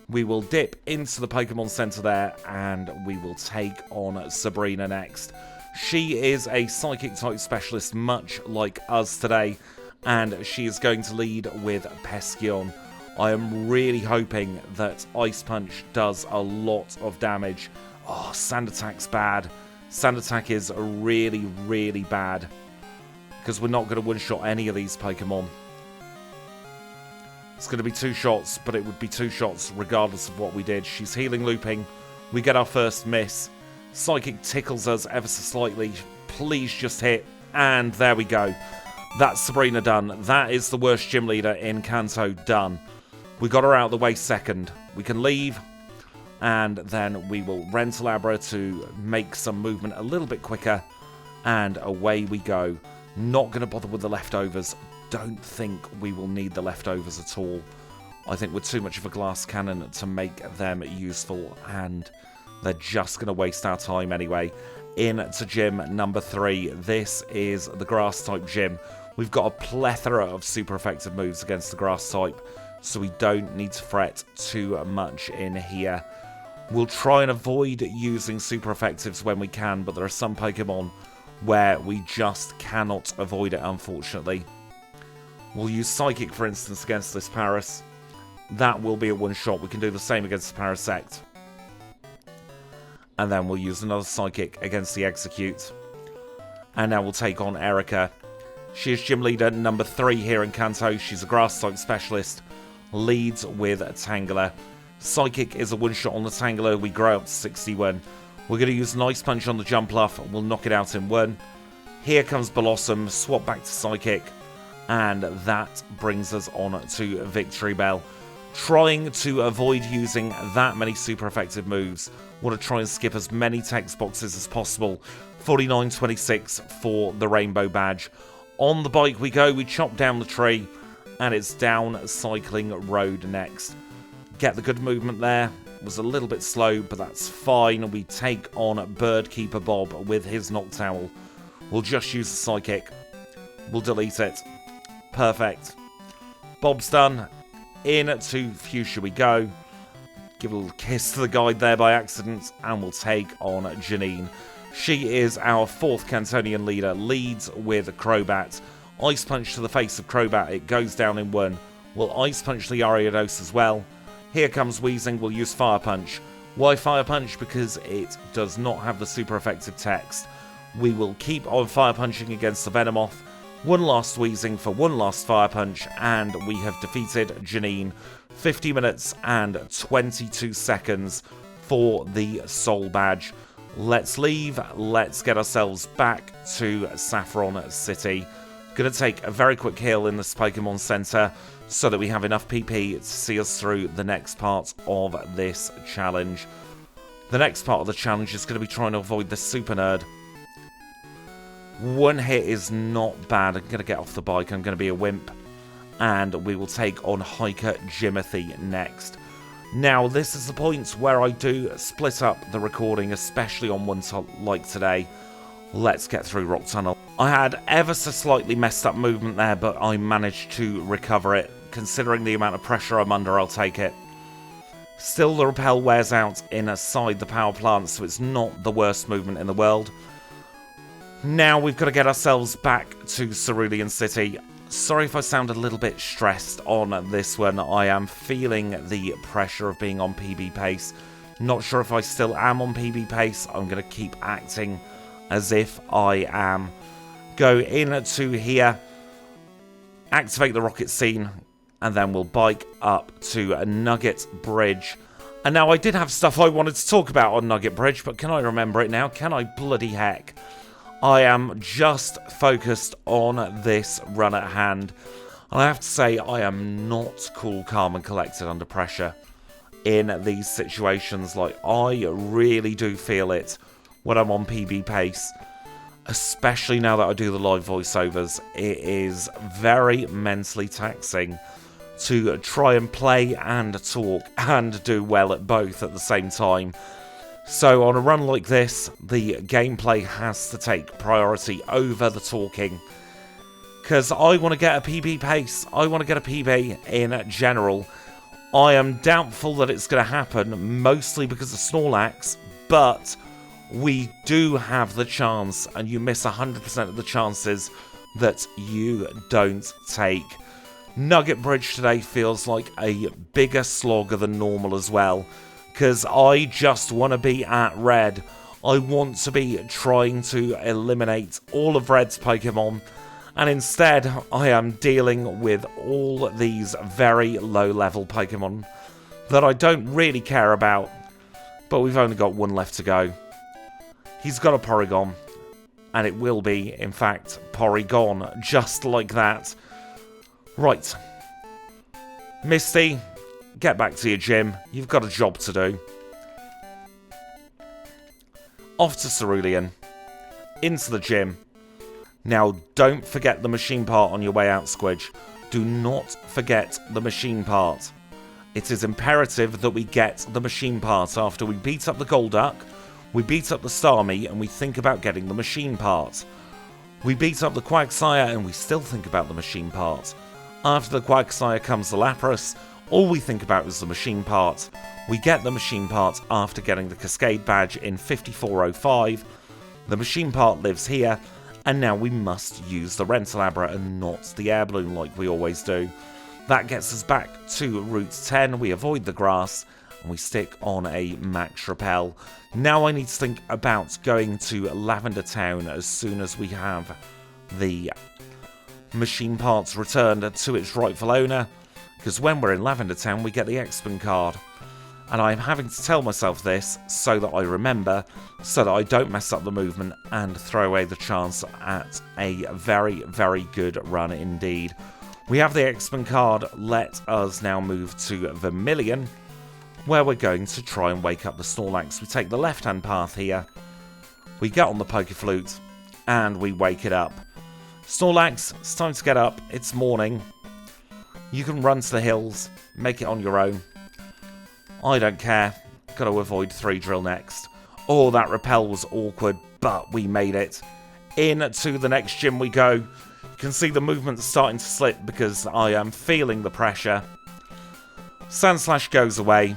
We will dip into the Pokemon Center there, and we will take on Sabrina next. She is a Psychic-type specialist, much like us today, and she is going to lead with Peskeon. I am really hoping that Ice Punch does a lot of damage. Oh, Sand Attack's bad. Sand Attack is really bad, because we're not going to one-shot any of these Pokemon. It's going to be 2 shots, but it would be 2 shots regardless of what we did. She's healing looping. We get our first miss. Psychic tickles us ever so slightly. Please just hit. And there we go. That's Sabrina done. That is the worst gym leader in Kanto done. We got her out of the way second. We can leave. And then we will Rental Abra to make some movement a little bit quicker. And away we go. Not going to bother with the leftovers. Don't think we will need the leftovers at all. I think we're too much of a glass cannon to make them useful, and they're just going to waste our time anyway. Into gym number 3. This is the grass type gym. We've got a plethora of super effective moves against the grass type, so we don't need to fret too much in here. We'll try and avoid using super effectives when we can, but there are some Pokemon where we just cannot avoid it, unfortunately. We'll use Psychic, for instance, against this Paris. That will be a one-shot. We can do the same against the Parasect. And then we'll use another Psychic against the Execute. And now we'll take on Erica. She is gym leader number 3 here in Kanto. She's a grass-type specialist. Leads with a Tangela. Psychic is a one-shot on the Tangela. We grow up to 61. We're going to use an Ice Punch on the Jumpluff. We'll knock it out in 1. Here comes Blossom, swap back to Psychic, and that brings us on to Victory Bell. Trying to avoid using that many super effective moves. Want to try and skip as many text boxes as possible. 49.26 for the Rainbow Badge. On the bike we go, we chop down the tree, and it's down Cycling Road next. Get the good movement there. Was a little bit slow, but that's fine. We take on Birdkeeper Bob with his Noctowl. We'll just use the Psychic. We'll delete it. Perfect. Bob's done. Into Fuchsia we go. Give a little kiss to the guide there by accident, and we'll take on Janine. She is our 4th Cantonian leader. Leads with Crobat. Ice Punch to the face of Crobat. It goes down in 1. We'll Ice Punch the Ariados as well. Here comes Weezing. We'll use Fire Punch. Why Fire Punch? Because it does not have the super effective text. We will keep on Fire Punching against the Venomoth. One last Weezing for one last Fire Punch, and we have defeated Janine. 50 minutes and 22 seconds for the Soul Badge. Let's leave. Let's get ourselves back to Saffron City. Going to take a very quick heal in this Pokemon Center so that we have enough PP to see us through the next part of this challenge. The next part of the challenge is going to be trying to avoid the Super Nerd. One hit is not bad. I'm going to get off the bike. I'm going to be a wimp. And we will take on Hiker Jimothy next. Now, this is the point where I do split up the recording, especially on one like today. Let's get through Rock Tunnel. I had ever so slightly messed up movement there, but I managed to recover it. Considering the amount of pressure I'm under, I'll take it. Still, the Repel wears out inside the power plant, so it's not the worst movement in the world. Now we've got to get ourselves back to Cerulean City. Sorry if I sound a little bit stressed on this one. I am feeling the pressure of being on PB pace. Not sure if I still am on PB pace. I'm going to keep acting as if I am. Go into here, activate the rocket scene, and then we'll bike up to a Nugget Bridge. And now I did have stuff I wanted to talk about on Nugget Bridge, but can I remember it now? Can I bloody heck? I am just focused on this run at hand. And I have to say, I am not cool, calm and collected under pressure in these situations. Like, I really do feel it when I'm on PB pace. Especially now that I do the live voiceovers. It is very mentally taxing to try and play and talk and do well at both at the same time. So on a run like this, the gameplay has to take priority over the talking. Because I want to get a PB pace. I want to get a PB in general. I am doubtful that it's going to happen, mostly because of Snorlax. But we do have the chance, and you miss 100% of the chances that you don't take. Nugget Bridge today feels like a bigger slog than normal as well. Because I just want to be at Red. I want to be trying to eliminate all of Red's Pokemon. And instead, I am dealing with all these very low-level Pokemon that I don't really care about. But we've only got one left to go. He's got a Porygon. And it will be, in fact, Porygon. Just like that. Right. Misty, get back to your gym. You've got a job to do. Off to Cerulean. Into the gym. Now, don't forget the machine part on your way out, Squidge. Do not forget the machine part. It is imperative that we get the machine part after we beat up the Golduck, we beat up the Starmie, and we think about getting the machine part. We beat up the Quagsire, and we still think about the machine part. After the Quagsire comes the Lapras. All we think about is the machine part. We get the machine part after getting the Cascade badge in 5405. The machine part lives here, and now we must use the Rentalabra and not the air balloon like we always do. That gets us back to Route 10. We avoid the grass, and we stick on a Max Repel. Now I need to think about going to Lavender Town as soon as we have the machine parts returned to its rightful owner. Because when we're in Lavender Town, we get the X-Spin card. And I'm having to tell myself this so that I remember, so that I don't mess up the movement and throw away the chance at a very, very good run indeed. We have the X-Men card. Let us now move to Vermilion, where we're going to try and wake up the Snorlax. We take the left-hand path here. We get on the Pokeflute, and we wake it up. Snorlax, it's time to get up. It's morning. You can run to the hills, make it on your own. I don't care. Got to avoid 3 drill next. Oh, that repel was awkward, but we made it. Into the next gym we go. You can see the movement starting to slip because I am feeling the pressure. Sandslash goes away.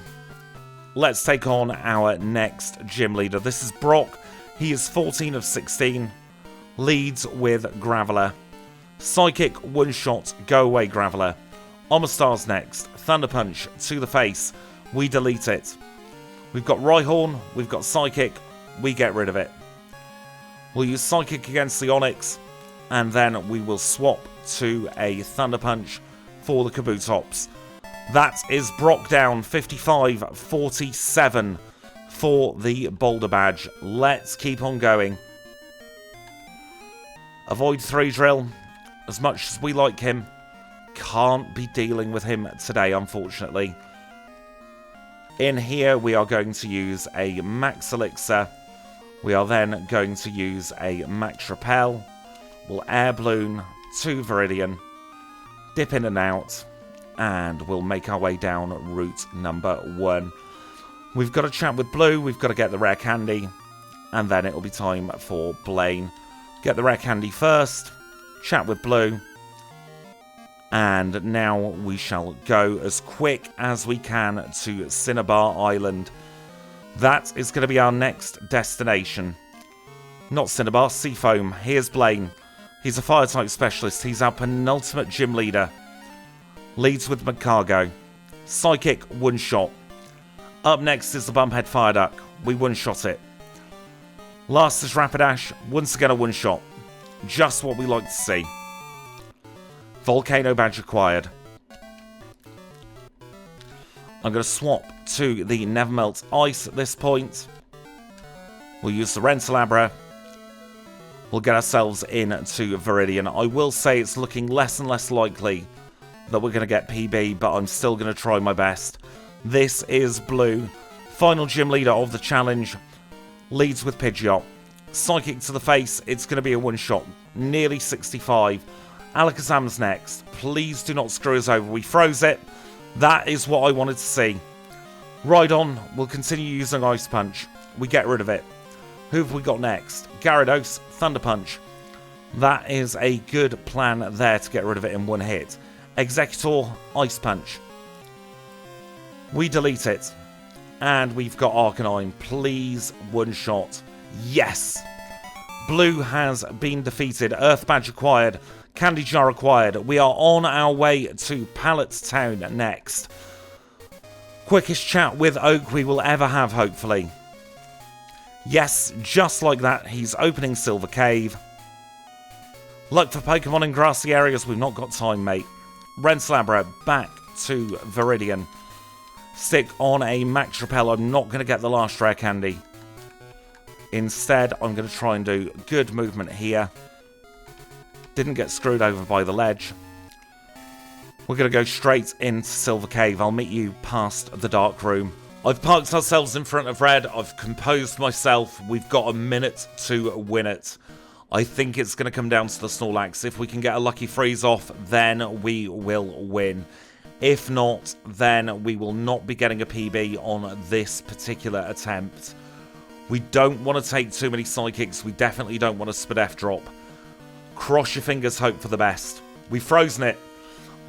Let's take on our next gym leader. This is Brock. He is 14 of 16. Leads with Graveler. Psychic, one-shot, go away Graveler. Omastar's next. Thunder Punch to the face. We delete it. We've got Rhyhorn, we've got Psychic, we get rid of it. We'll use Psychic against the Onix, and then we will swap to a Thunder Punch for the Kabutops. That is Brock down, 55-47 for the Boulder Badge. Let's keep on going. Avoid 3 drill. As much as we like him, can't be dealing with him today, unfortunately. In here, we are going to use a Max Elixir. We are then going to use a Max Repel. We'll Air Balloon to Viridian, dip in and out, and we'll make our way down route number 1. We've got to chat with Blue, we've got to get the rare candy, and then it'll be time for Blaine. Get the rare candy first, chat with Blue, and now we shall go as quick as we can to Cinnabar Island. That is going to be our next destination. Not Cinnabar, Seafoam. Here's Blaine. He's a fire-type specialist. He's our penultimate gym leader. Leads with Magcargo. Psychic, one-shot. Up next is the Bumphead Fireduck. We one-shot it. Last is Rapidash. Once again a one-shot. Just what we like to see. Volcano Badge acquired. I'm going to swap to the Nevermelt Ice at this point. We'll use the Rentalabra. We'll get ourselves into Viridian. I will say it's looking less and less likely that we're going to get PB, but I'm still going to try my best. This is Blue. Final gym leader of the challenge. Leads with Pidgeot. Psychic to the face. It's going to be a one-shot. Nearly 65. Alakazam's next. Please do not screw us over. We froze it. That is what I wanted to see. Rhydon will continue using Ice Punch. We get rid of it. Who have we got next? Gyarados, Thunder Punch. That is a good plan there to get rid of it in one hit. Executor, Ice Punch. We delete it. And we've got Arcanine. Please, one shot. Yes! Blue has been defeated. Earth Badge acquired. Candy Jar acquired. We are on our way to Pallet Town next. Quickest chat with Oak we will ever have, hopefully. Yes, just like that, he's opening Silver Cave. Look for Pokemon in grassy areas. We've not got time, mate. Renslabra back to Viridian. Stick on a Max Repel. I'm not going to get the last rare candy. Instead, I'm going to try and do good movement here. Didn't get screwed over by the ledge. We're going to go straight into Silver Cave. I'll meet you past the Dark Room. I've parked ourselves in front of Red. I've composed myself. We've got a minute to win it. I think it's going to come down to the Snorlax. If we can get a lucky freeze off, then we will win. If not, then we will not be getting a PB on this particular attempt. We don't want to take too many Psychics. We definitely don't want a Spadef drop. Cross your fingers, hope for the best. We've frozen it.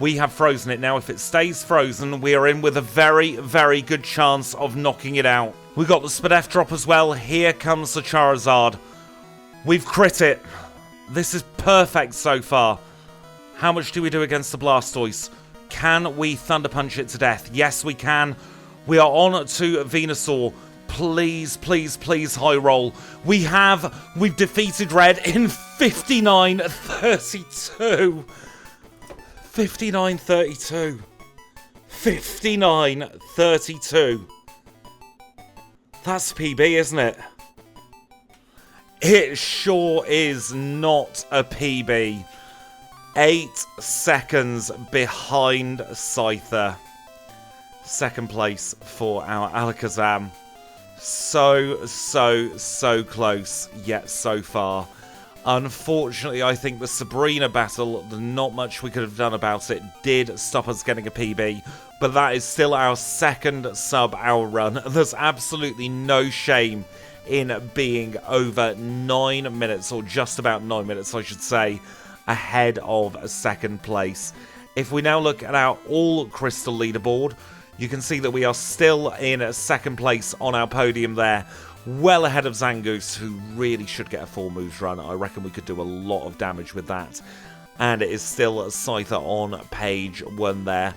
We have frozen it. Now, if it stays frozen, we are in with a very, very good chance of knocking it out. We got the Spadef drop as well. Here comes the Charizard. We've crit it. This is perfect so far. How much do we do against the Blastoise? Can we Thunder Punch it to death? Yes, we can. We are on to Venusaur. Please, please, please, high roll. We've defeated Red in 59-32. 59-32. 59-32. That's PB, isn't it? It sure is not a PB. 8 seconds behind Scyther. Second place for our ALAKAZAM. So close, yet so far. Unfortunately, I think the Sabrina battle, not much we could have done about it, did stop us getting a PB. But that is still our second sub-hour run. There's absolutely no shame in being over 9 minutes, or just about 9 minutes, I should say, ahead of second place. If we now look at our all crystal leaderboard, you can see that we are still in second place on our podium there, well ahead of Zangoose, who really should get a 4 moves run. I reckon we could do a lot of damage with that. And it is still Scyther on page 1 there.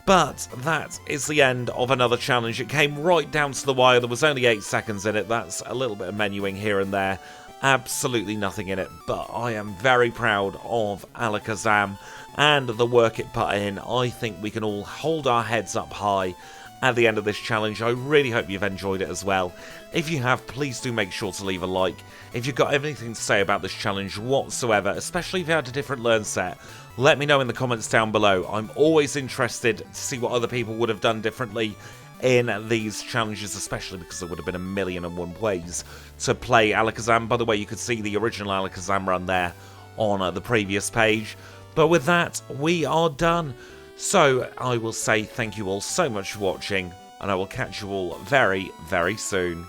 But that is the end of another challenge. It came right down to the wire. There was only 8 seconds in it. That's a little bit of menuing here and there. Absolutely nothing in it. But I am very proud of ALAKAZAM and the work it put in. I think we can all hold our heads up high at the end of this challenge. I really hope you've enjoyed it as well. If you have, please do make sure to leave a like. If you've got anything to say about this challenge whatsoever, especially if you had a different learn set, let me know in the comments down below. I'm always interested to see what other people would have done differently in these challenges, especially because there would have been 1,000,001 ways to play ALAKAZAM. By the way, you could see the original ALAKAZAM run there on the previous page. But with that, we are done. So I will say thank you all so much for watching, and I will catch you all very, very soon.